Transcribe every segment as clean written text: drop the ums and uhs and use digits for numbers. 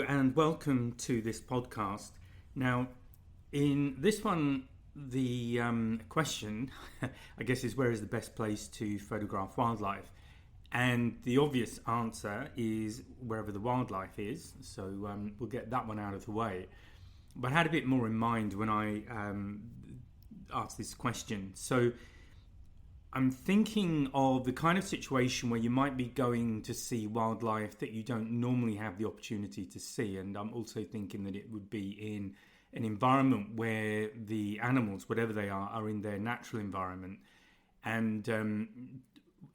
and welcome to this podcast. Now, in this one, the question, I guess, is where is the best place to photograph wildlife? And the obvious answer is wherever the wildlife is. So we'll get that one out of the way. But I had a bit more in mind when I asked this question. So I'm thinking of the kind of situation where you might be going to see wildlife that you don't normally have the opportunity to see. And I'm also thinking that it would be in an environment where the animals, whatever they are in their natural environment. And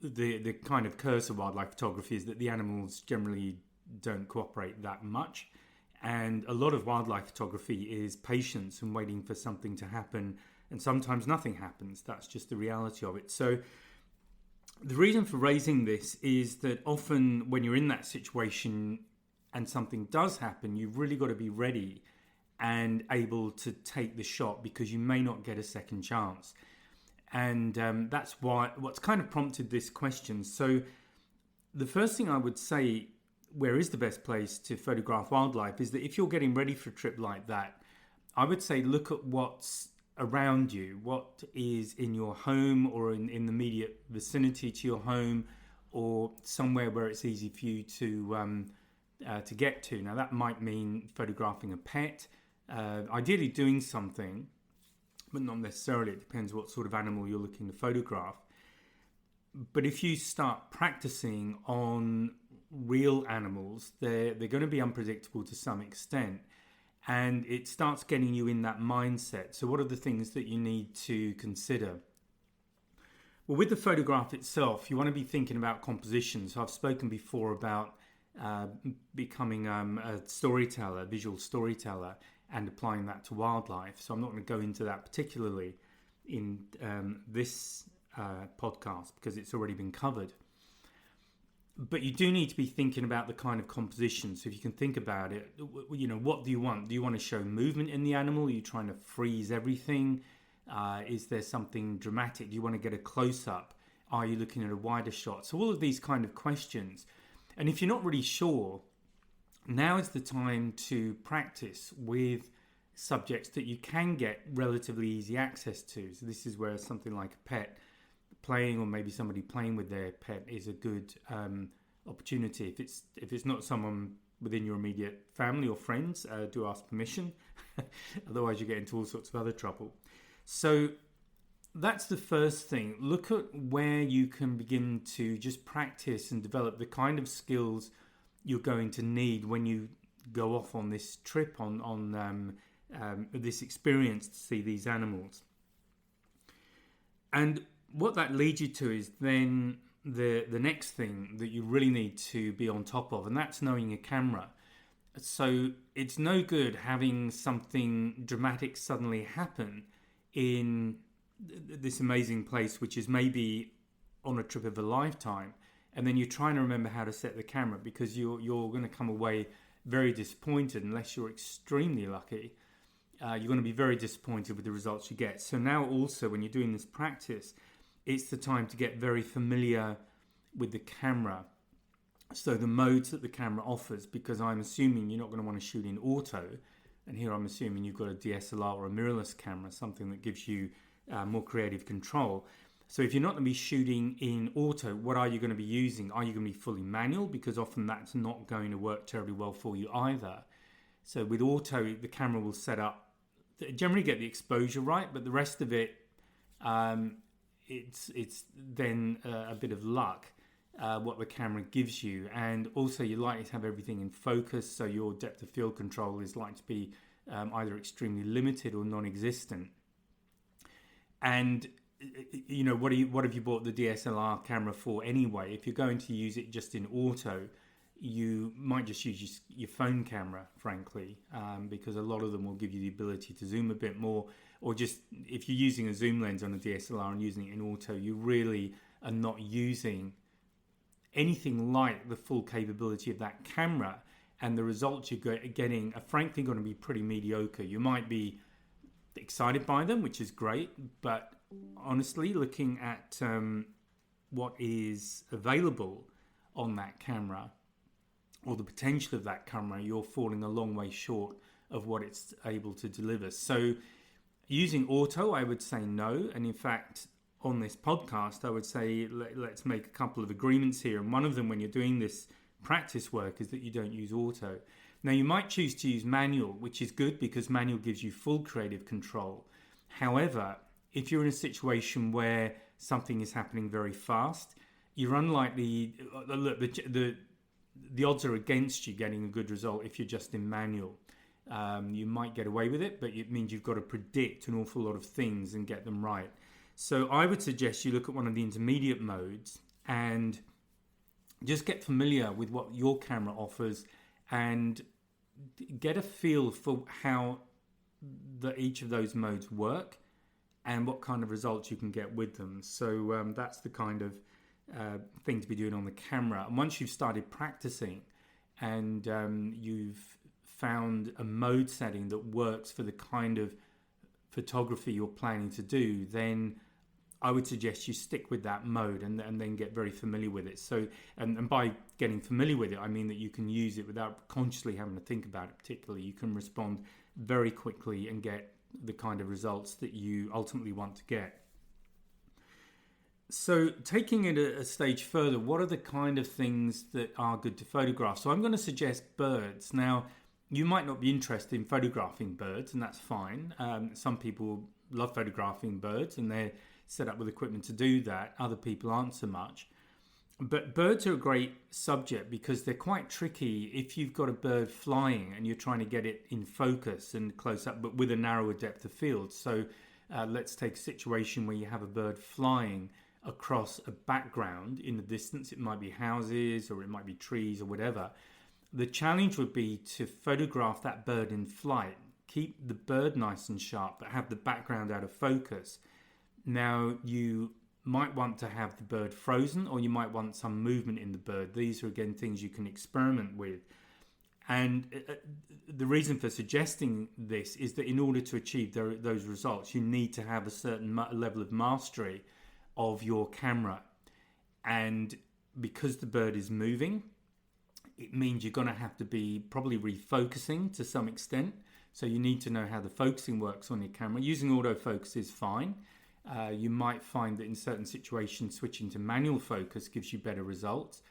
the kind of curse of wildlife photography is that the animals generally don't cooperate that much. And a lot of wildlife photography is patience and waiting for something to happen. And sometimes nothing happens. That's just the reality of it. So the reason for raising this is that often when you're in that situation and something does happen, you've really got to be ready and able to take the shot because you may not get a second chance. And that's what's kind of prompted this question. So the first thing I would say, where is the best place to photograph wildlife, is that if you're getting ready for a trip like that, I would say look at what's around you, what is in your home or in the immediate vicinity to your home, or somewhere where it's easy for you to get to. Now that might mean photographing a pet, ideally doing something, but not necessarily. It depends what sort of animal you're looking to photograph. But if you start practicing on real animals, they're going to be unpredictable to some extent. And it starts getting you in that mindset. So what are the things that you need to consider? Well, with the photograph itself, you want to be thinking about composition. So I've spoken before about becoming a storyteller, visual storyteller, and applying that to wildlife. So I'm not going to go into that particularly in this podcast because it's already been covered. But you do need to be thinking about the kind of composition. So if you can think about it, what do you want? Do you want to show movement in the animal? Are you trying to freeze everything? Is there something dramatic? Do you want to get a close-up? Are you looking at a wider shot? So all of these kind of questions. And if you're not really sure, now is the time to practice with subjects that you can get relatively easy access to. So this is where something like a pet playing, or maybe somebody playing with their pet, is a good opportunity. If it's not someone within your immediate family or friends, do ask permission. Otherwise you get into all sorts of other trouble. So that's the first thing. Look at where you can begin to just practice and develop the kind of skills you're going to need when you go off on this trip, on this experience to see these animals. And what that leads you to is then the next thing that you really need to be on top of, and that's knowing a camera. So it's no good having something dramatic suddenly happen in this amazing place, which is maybe on a trip of a lifetime, and then you're trying to remember how to set the camera, because you're going to come away very disappointed unless you're extremely lucky. You're going to be very disappointed with the results you get. So now also when you're doing this practice, it's the time to get very familiar with the camera. So the modes that the camera offers, because I'm assuming you're not going to want to shoot in auto. And here I'm assuming you've got a DSLR or a mirrorless camera, something that gives you more creative control. So if you're not going to be shooting in auto, what are you going to be using? Are you going to be fully manual? Because often that's not going to work terribly well for you either. So with auto, the camera will set up, generally get the exposure right, but the rest of it, it's then a bit of luck what the camera gives you. And also you're likely to have everything in focus, so your depth of field control is likely to be either extremely limited or non-existent. And what have you bought the DSLR camera for anyway? If you're going to use it just in auto, you might just use your phone camera, frankly, because a lot of them will give you the ability to zoom a bit more. Or just if you're using a zoom lens on a DSLR and using it in auto, you really are not using anything like the full capability of that camera, and the results you're getting are frankly going to be pretty mediocre. You might be excited by them, which is great, but honestly, looking at what is available on that camera, or the potential of that camera, you're falling a long way short of what it's able to deliver. So using auto, I would say no. And in fact, on this podcast, I would say let's make a couple of agreements here. And one of them, when you're doing this practice work, is that you don't use auto. Now, you might choose to use manual, which is good because manual gives you full creative control. However, if you're in a situation where something is happening very fast, you're unlikely, look, the odds are against you getting a good result if you're just in manual. You might get away with it, but it means you've got to predict an awful lot of things and get them right. So I would suggest you look at one of the intermediate modes and just get familiar with what your camera offers and get a feel for how each of those modes work and what kind of results you can get with them. So that's the kind of thing to be doing on the camera. And once you've started practicing and you've found a mode setting that works for the kind of photography you're planning to do, then I would suggest you stick with that mode and then get very familiar with it. So, and by getting familiar with it, I mean that you can use it without consciously having to think about it particularly. You can respond very quickly and get the kind of results that you ultimately want to get. So taking it a stage further, what are the kind of things that are good to photograph? So I'm going to suggest birds. Now, you might not be interested in photographing birds, and that's fine. Some people love photographing birds and they're set up with equipment to do that. Other people aren't so much. But birds are a great subject because they're quite tricky if you've got a bird flying and you're trying to get it in focus and close up, but with a narrower depth of field. So let's take a situation where you have a bird flying across a background in the distance. It might be houses or it might be trees or whatever. The challenge would be to photograph that bird in flight, keep the bird nice and sharp, but have the background out of focus. Now, you might want to have the bird frozen, or you might want some movement in the bird. These are, again, things you can experiment with. And the reason for suggesting this is that in order to achieve those results, you need to have a certain level of mastery of your camera. And because the bird is moving, it means you're going to have to be probably refocusing to some extent. So you need to know how the focusing works on your camera. Using autofocus is fine. You might find that in certain situations, switching to manual focus gives you better results.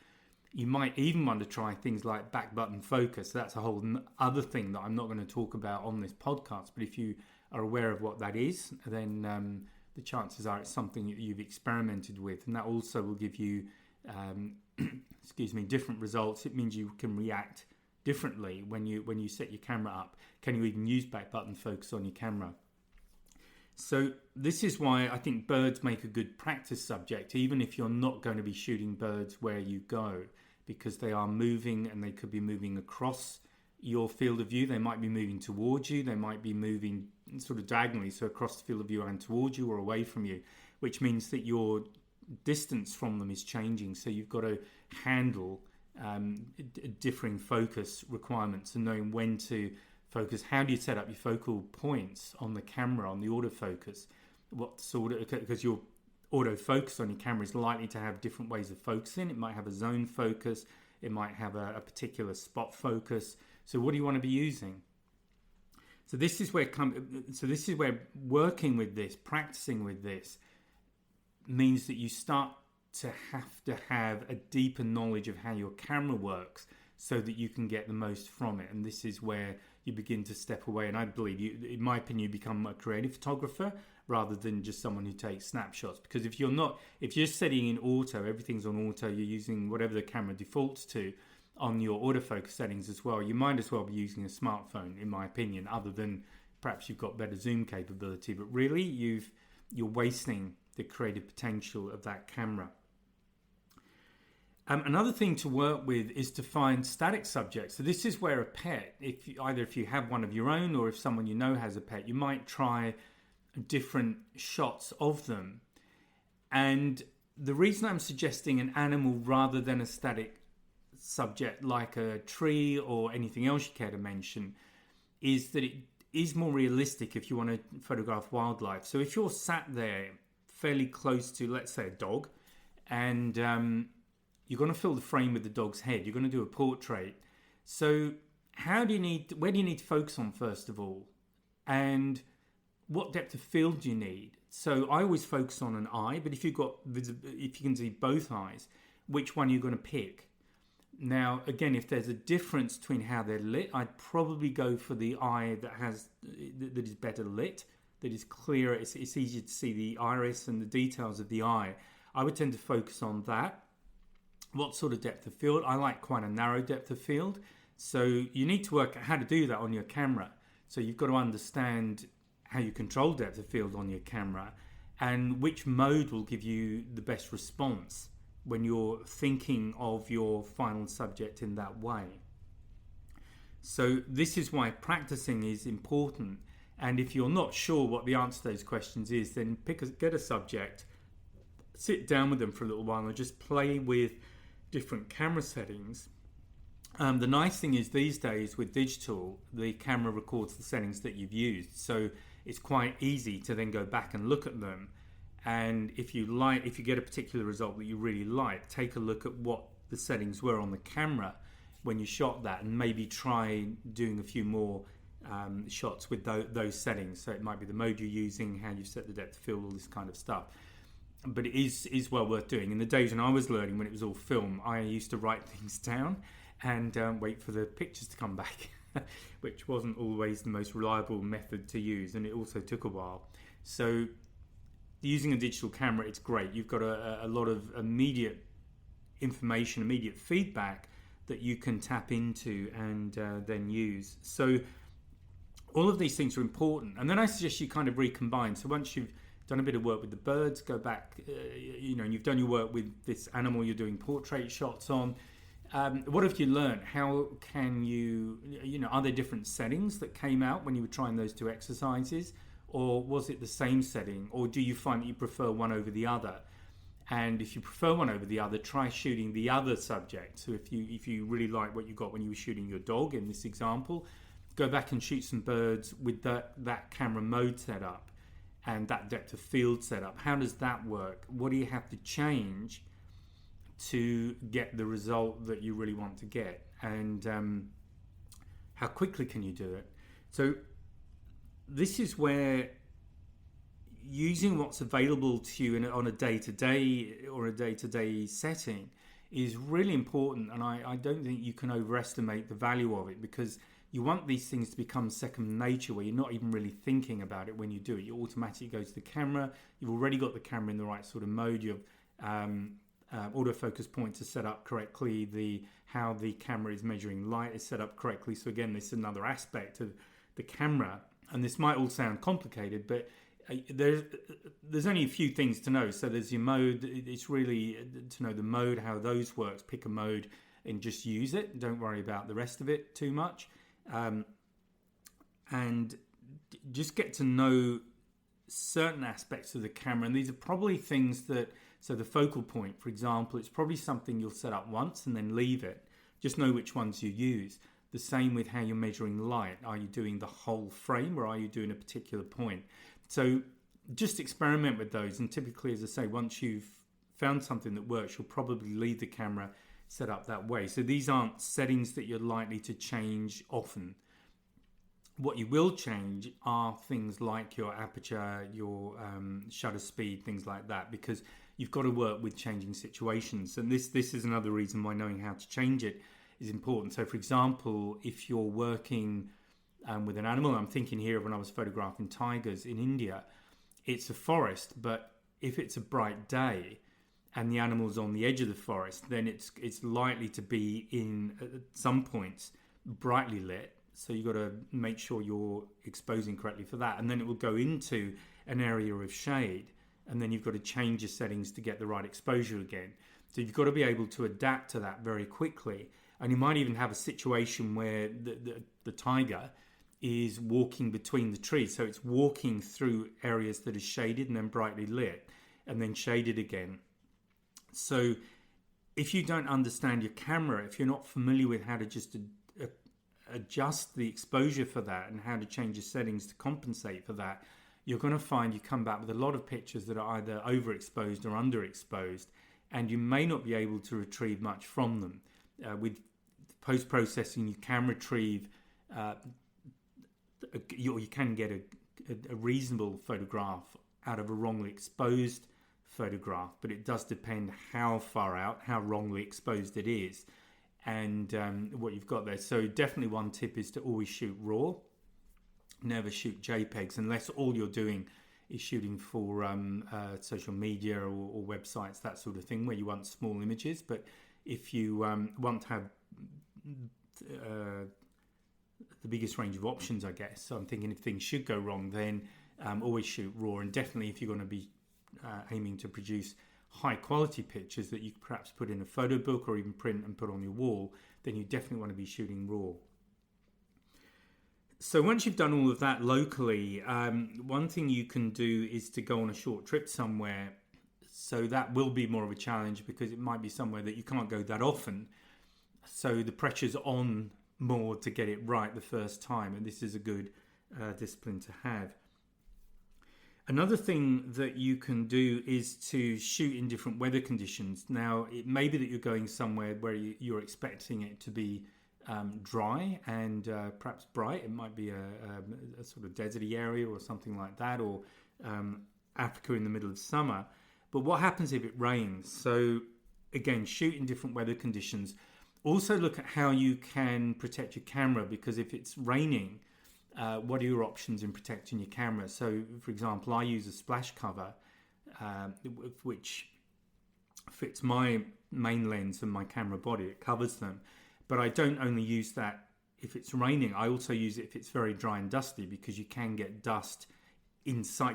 You might even want to try things like back button focus. That's a whole other thing that I'm not going to talk about on this podcast. But if you are aware of what that is, then the chances are it's something that you've experimented with. And that also will give you, different results. It means you can react differently when you set your camera up. Can you even use back button focus on your camera? So this is why I think birds make a good practice subject, even if you're not going to be shooting birds where you go, because they are moving and they could be moving across your field of view. They might be moving towards you. They might be moving sort of diagonally, so across the field of view and towards you or away from you, which means that your distance from them is changing. So you've got to handle differing focus requirements and knowing when to focus. How do you set up your focal points on the camera, on the autofocus? What sort of, because your autofocus on your camera is likely to have different ways of focusing. It might have a zone focus. It might have a particular spot focus. So what do you want to be using? So this is where working with this, practicing with this, means that you start to have a deeper knowledge of how your camera works so that you can get the most from it. And this is where you begin to step away. And I believe you, in my opinion, you become a creative photographer rather than just someone who takes snapshots. Because if you're setting in auto, everything's on auto, you're using whatever the camera defaults to on your autofocus settings as well, you might as well be using a smartphone, in my opinion, other than perhaps you've got better zoom capability. But really, you're wasting the creative potential of that camera. Another thing to work with is to find static subjects. So this is where a pet, if you have one of your own or if someone you know has a pet, you might try different shots of them. And the reason I'm suggesting an animal rather than a static subject like a tree or anything else you care to mention is that it is more realistic if you want to photograph wildlife. So if you're sat there fairly close to, let's say, a dog, and you're going to fill the frame with the dog's head. You're going to do a portrait. So where do you need to focus on first of all? And what depth of field do you need? So I always focus on an eye, but if you can see both eyes, which one you're going to pick? Now, again, if there's a difference between how they're lit, I'd probably go for the eye that is better lit, that is clearer. It's easier to see the iris and the details of the eye. I would tend to focus on that. What sort of depth of field? I like quite a narrow depth of field. So you need to work out how to do that on your camera. So you've got to understand how you control depth of field on your camera and which mode will give you the best response when you're thinking of your final subject in that way. So this is why practicing is important. And if you're not sure what the answer to those questions is, then get a subject, sit down with them for a little while and just play with different camera settings. The nice thing is these days with digital, the camera records the settings that you've used. So it's quite easy to then go back and look at them. And if you get a particular result that you really like, take a look at what the settings were on the camera when you shot that, and maybe try doing a few more shots with those settings. So it might be the mode you're using, how you've set the depth of field, all this kind of stuff. But it is well worth doing. In the days when I was learning, when it was all film, I used to write things down and wait for the pictures to come back, which wasn't always the most reliable method to use, and it also took a while. So using a digital camera, it's great. You've got a lot of immediate information, immediate feedback that you can tap into and then use. So all of these things are important. And then I suggest you kind of recombine. So once you've done a bit of work with the birds, go back, and you've done your work with this animal you're doing portrait shots on. What have you learned? How can are there different settings that came out when you were trying those two exercises? Or was it the same setting? Or do you find that you prefer one over the other? And if you prefer one over the other, try shooting the other subject. So if you really like what you got when you were shooting your dog in this example, go back and shoot some birds with that camera mode set up and that depth of field set up. How does that work? What do you have to change to get the result that you really want to get? And how quickly can you do it? So this is where using what's available to you on a day-to-day or a day-to-day setting is really important, and I don't think you can overestimate the value of it, because you want these things to become second nature, where you're not even really thinking about it when you do it. You automatically go to the camera. You've already got the camera in the right sort of mode. You have autofocus points are set up correctly. How the camera is measuring light is set up correctly. So again, this is another aspect of the camera. And this might all sound complicated, but there's only a few things to know. So there's your mode. It's really to know the mode, how those works. Pick a mode and just use it. Don't worry about the rest of it too much. And just get to know certain aspects of the camera. And these are probably things so the focal point, for example, it's probably something you'll set up once and then leave it. Just know which ones you use. The same with how you're measuring light. Are you doing the whole frame, or are you doing a particular point? So just experiment with those. And typically, as I say, once you've found something that works, you'll probably leave the camera set up that way. So these aren't settings that you're likely to change often. What you will change are things like your aperture, your shutter speed, things like that, because you've got to work with changing situations. And this is another reason why knowing how to change it is important. So, for example, if you're working with an animal, I'm thinking here of when I was photographing tigers in India, it's a forest, but if it's a bright day and the animal's on the edge of the forest, then it's likely to be at some points brightly lit. So you've got to make sure you're exposing correctly for that. And then it will go into an area of shade, and then you've got to change your settings to get the right exposure again. So you've got to be able to adapt to that very quickly. And you might even have a situation where the tiger is walking between the trees. So it's walking through areas that are shaded and then brightly lit and then shaded again. So if you don't understand your camera, if you're not familiar with how to just adjust the exposure for that and how to change your settings to compensate for that, you're going to find you come back with a lot of pictures that are either overexposed or underexposed. and you may not be able to retrieve much from them. With post-processing, you can retrieve, you can get a reasonable photograph out of a wrongly exposed photograph, but it does depend how far out, how wrongly exposed it is, and what you've got there. So definitely one tip is to always shoot RAW. Never shoot JPEGs unless all you're doing is shooting for social media or websites, that sort of thing, where you want small images. But if you want to have the biggest range of options, I guess, so I'm thinking if things should go wrong, then always shoot RAW. And definitely if you're going to be aiming to produce high quality pictures that you could perhaps put in a photo book or even print and put on your wall, then you definitely want to be shooting RAW. So once you've done all of that locally, one thing you can do is to go on a short trip somewhere. So that will be more of a challenge because it might be somewhere that you can't go that often. So the pressure's on more to get it right the first time, and this is a good discipline to have. Another thing that you can do is to shoot in different weather conditions. Now, it may be that you're going somewhere where you're expecting it to be dry and perhaps bright. It might be a sort of deserty area or something like that, or Africa in the middle of summer. But what happens if it rains? So again, shoot in different weather conditions. Also look at how you can protect your camera, because if it's raining, what are your options in protecting your camera? So for example, I use a splash cover which fits my main lens and my camera body. It covers them. But I don't only use that if it's raining. I also use it if it's very dry and dusty, because you can get dust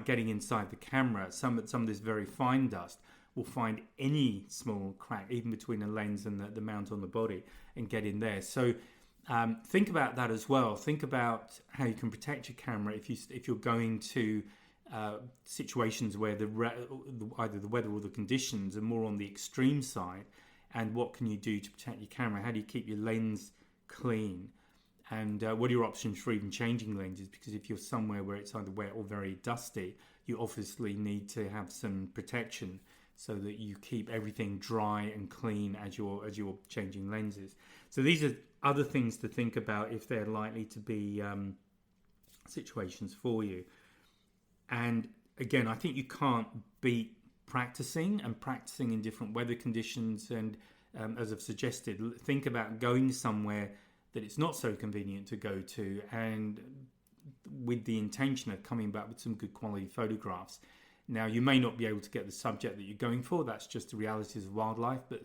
getting inside the camera. Some of this very fine dust will find any small crack, even between a lens and the mount on the body, and get in there. So think about that as well. Think about how you can protect your camera if you're going to situations where either the weather or the conditions are more on the extreme side. And what can you do to protect your camera? How do you keep your lens clean? And what are your options for even changing lenses? Because if you're somewhere where it's either wet or very dusty, you obviously need to have some protection so that you keep everything dry and clean as you're changing lenses. So these are other things to think about if they're likely to be situations for you. And again, I think you can't beat practicing in different weather conditions, and as I've suggested, think about going somewhere that it's not so convenient to go to, and with the intention of coming back with some good quality photographs. Now, you may not be able to get the subject that you're going for, that's just the realities of wildlife, but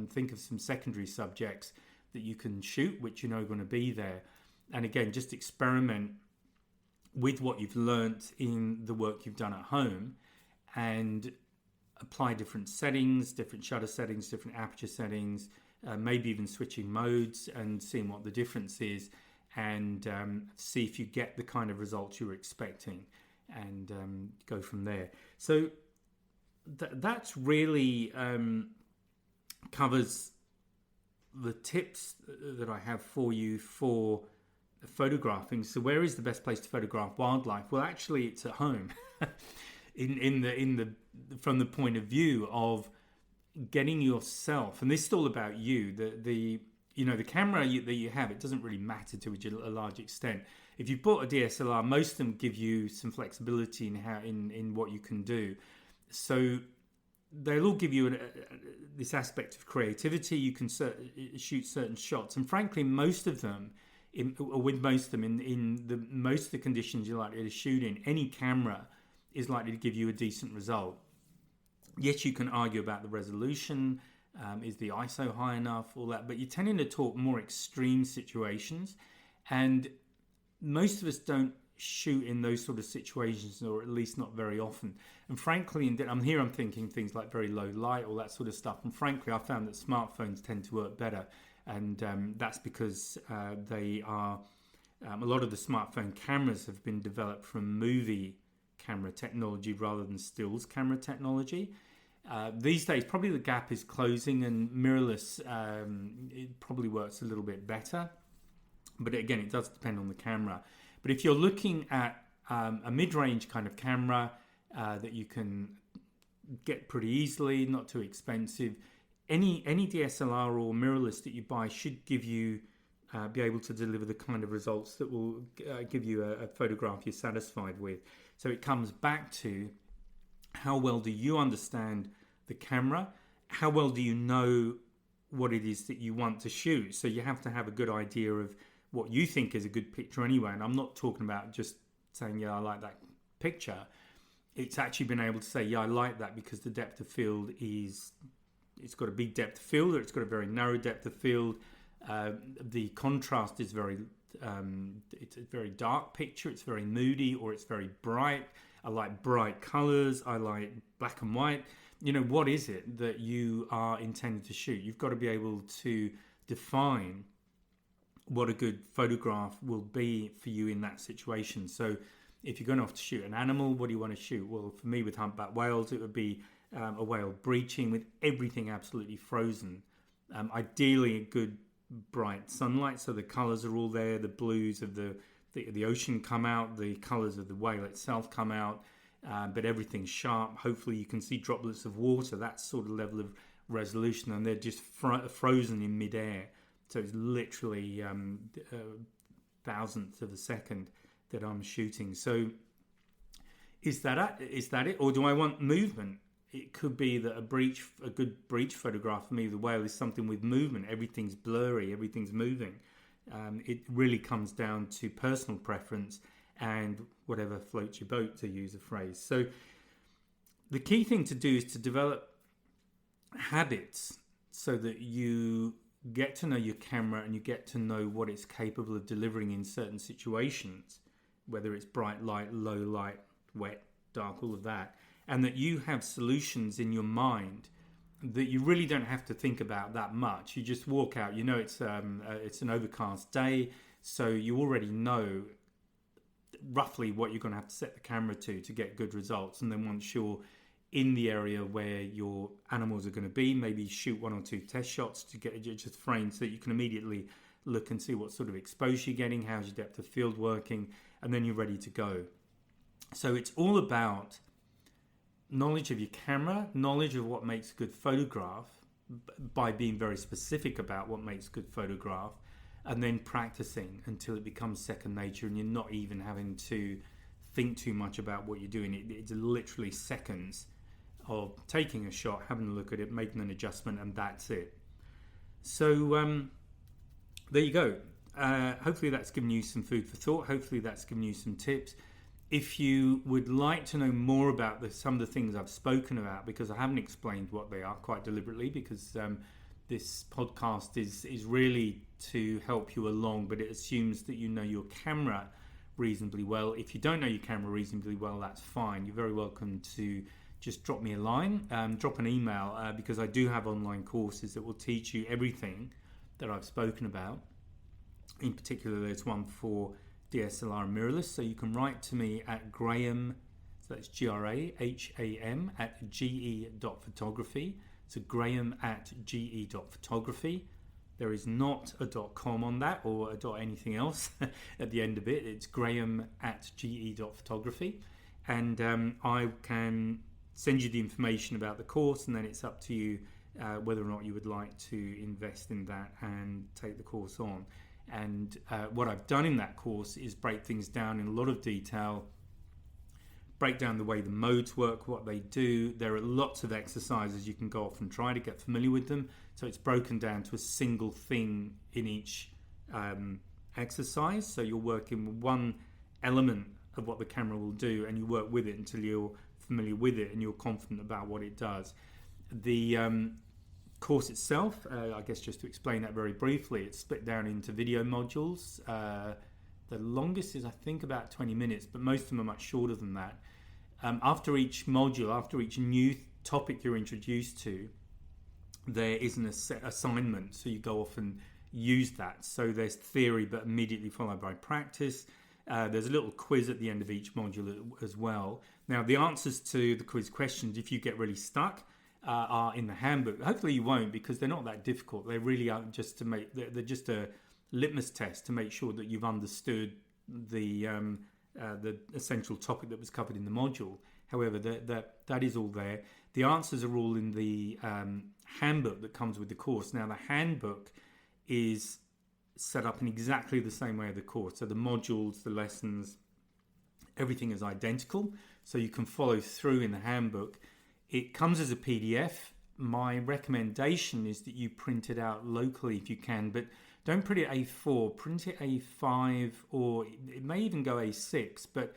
think of some secondary subjects that you can shoot, which you know are going to be there. And again, just experiment with what you've learnt in the work you've done at home, and apply different settings, different shutter settings, different aperture settings, maybe even switching modes and seeing what the difference is, and see if you get the kind of results you were expecting, and go from there. So that's really covers the tips that I have for you for photographing. So where is the best place to photograph wildlife? Well, actually, it's at home. From the point of view of getting yourself, and this is all about you. The camera that you have, it doesn't really matter to a large extent. If you bought a DSLR, most of them give you some flexibility in what you can do. So they'll all give you this aspect of creativity. You can shoot certain shots, and frankly, most of them, in most of the conditions you're likely to shoot in, any camera is likely to give you a decent result. Yes, you can argue about the resolution, is the ISO high enough, all that, but you're tending to talk more extreme situations, and most of us don't shoot in those sort of situations, or at least not very often. And frankly, I'm thinking things like very low light, all that sort of stuff, and frankly I found that smartphones tend to work better, and that's because they are a lot of the smartphone cameras have been developed from movie camera technology rather than stills camera technology. These days, probably the gap is closing, and mirrorless it probably works a little bit better. But again, it does depend on the camera. But if you're looking at a mid-range kind of camera that you can get pretty easily, not too expensive. Any DSLR or mirrorless that you buy should give you be able to deliver the kind of results that will give you a photograph you're satisfied with. So it comes back to how well do you understand the camera? How well do you know what it is that you want to shoot? So you have to have a good idea of what you think is a good picture anyway. And I'm not talking about just saying, yeah, I like that picture. It's actually been able to say, yeah, I like that because the depth of field is, it's got a big depth of field, or it's got a very narrow depth of field. The contrast is it's a very dark picture, it's very moody, or it's very bright. I like bright colors, I like black and white. You know, what is it that you are intended to shoot? You've got to be able to define what a good photograph will be for you in that situation. So if you're going off to shoot an animal, what do you want to shoot? Well, for me with humpback whales, it would be a whale breaching with everything absolutely frozen. Ideally, a good bright sunlight, so the colours are all there. The blues of the ocean come out, the colours of the whale itself come out, but everything's sharp. Hopefully, you can see droplets of water. That sort of level of resolution, and they're just frozen in midair. So it's literally thousandths of a second that I'm shooting. So is that it? Or do I want movement? It could be that a good breach photograph for me of the whale is something with movement. Everything's blurry, everything's moving. It really comes down to personal preference and whatever floats your boat, to use a phrase. So the key thing to do is to develop habits so that you get to know your camera and you get to know what it's capable of delivering in certain situations, whether it's bright light, low light, wet, dark, all of that, and that you have solutions in your mind that you really don't have to think about that much. You just walk out, you know it's an overcast day, so you already know roughly what you're going to have to set the camera to get good results. And then once you're in the area where your animals are going to be, maybe shoot one or two test shots to get it just framed so that you can immediately look and see what sort of exposure you're getting, how's your depth of field working, and then you're ready to go. So it's all about knowledge of your camera, knowledge of what makes a good photograph by being very specific about what makes a good photograph, and then practicing until it becomes second nature and you're not even having to think too much about what you're doing. It's literally seconds of taking a shot, having a look at it, making an adjustment, and that's it. So there you go. Hopefully that's given you some food for thought. Hopefully that's given you some tips. If you would like to know more about some of the things I've spoken about, because I haven't explained what they are quite deliberately, because this podcast is really to help you along, but it assumes that you know your camera reasonably well. If you don't know your camera reasonably well, that's fine. You're very welcome to just drop me a line, drop an email, because I do have online courses that will teach you everything that I've spoken about. In particular, there's one for DSLR and mirrorless, so you can write to me at Graham, so that's Graham at ge.photography. So Graham at ge.photography. There is not a .com on that or a .anything else at the end of it. It's Graham at ge.photography, and I can send you the information about the course, and then it's up to you whether or not you would like to invest in that and take the course on. And what I've done in that course is break things down in a lot of detail, break down the way the modes work, what they do. There are lots of exercises you can go off and try to get familiar with them. So it's broken down to a single thing in each exercise. So you're working with one element of what the camera will do, and you work with it until you're familiar with it and you're confident about what it does. The course itself, I guess just to explain that very briefly, it's split down into video modules. The longest is I think about 20 minutes, but most of them are much shorter than that. After each module, after each new topic you're introduced to, there isn't a set assignment, so you go off and use that. So there's theory, but immediately followed by practice. There's a little quiz at the end of each module as well. Now, the answers to the quiz questions, if you get really stuck, are in the handbook. Hopefully you won't, because they're not that difficult. They really are just they're just a litmus test to make sure that you've understood the essential topic that was covered in the module. However, that is all there. The answers are all in the handbook that comes with the course. Now, the handbook is set up in exactly the same way of the course. So the modules, the lessons, everything is identical. So you can follow through in the handbook. It comes as a PDF. My recommendation is that you print it out locally if you can, but don't print it A4, print it A5, or it may even go A6, but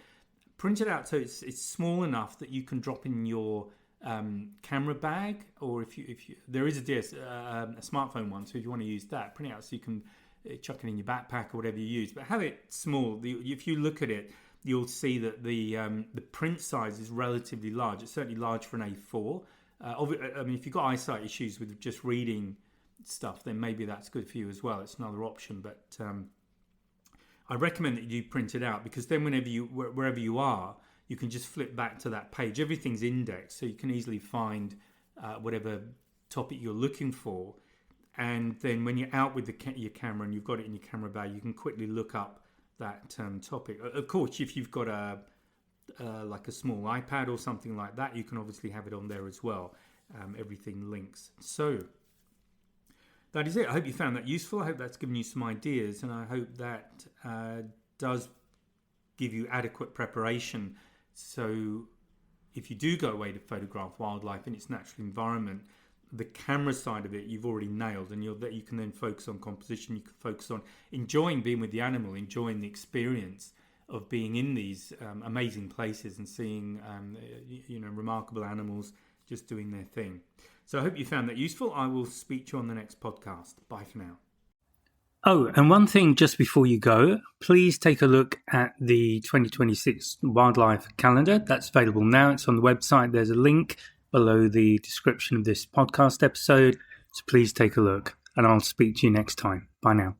print it out so it's small enough that you can drop in your camera bag, or if you there is a smartphone one, so if you want to use that, print it out so you can chuck it in your backpack or whatever you use, but have it small. If you look at it, you'll see that the print size is relatively large. It's certainly large for an A4. I mean, if you've got eyesight issues with just reading stuff, then maybe that's good for you as well. It's another option, but I recommend that you print it out, because then wherever you are, you can just flip back to that page. Everything's indexed, so you can easily find whatever topic you're looking for. And then when you're out with your camera and you've got it in your camera bag, you can quickly look up that topic. Of course, if you've got like a small iPad or something like that, you can obviously have it on there as well. Everything links. So that is it. I hope you found that useful. I hope that's given you some ideas, and I hope that does give you adequate preparation. So if you do go away to photograph wildlife in its natural environment, the camera side of it you've already nailed, and you can then focus on composition. You can focus on enjoying being with the animal, enjoying the experience of being in these amazing places and seeing remarkable animals just doing their thing. So I hope you found that useful. I will speak to you on the next podcast. Bye for now. Oh, and one thing just before you go, please take a look at the 2026 wildlife calendar. That's available now. It's on the website. There's a link below the description of this podcast episode. So please take a look, and I'll speak to you next time. Bye now.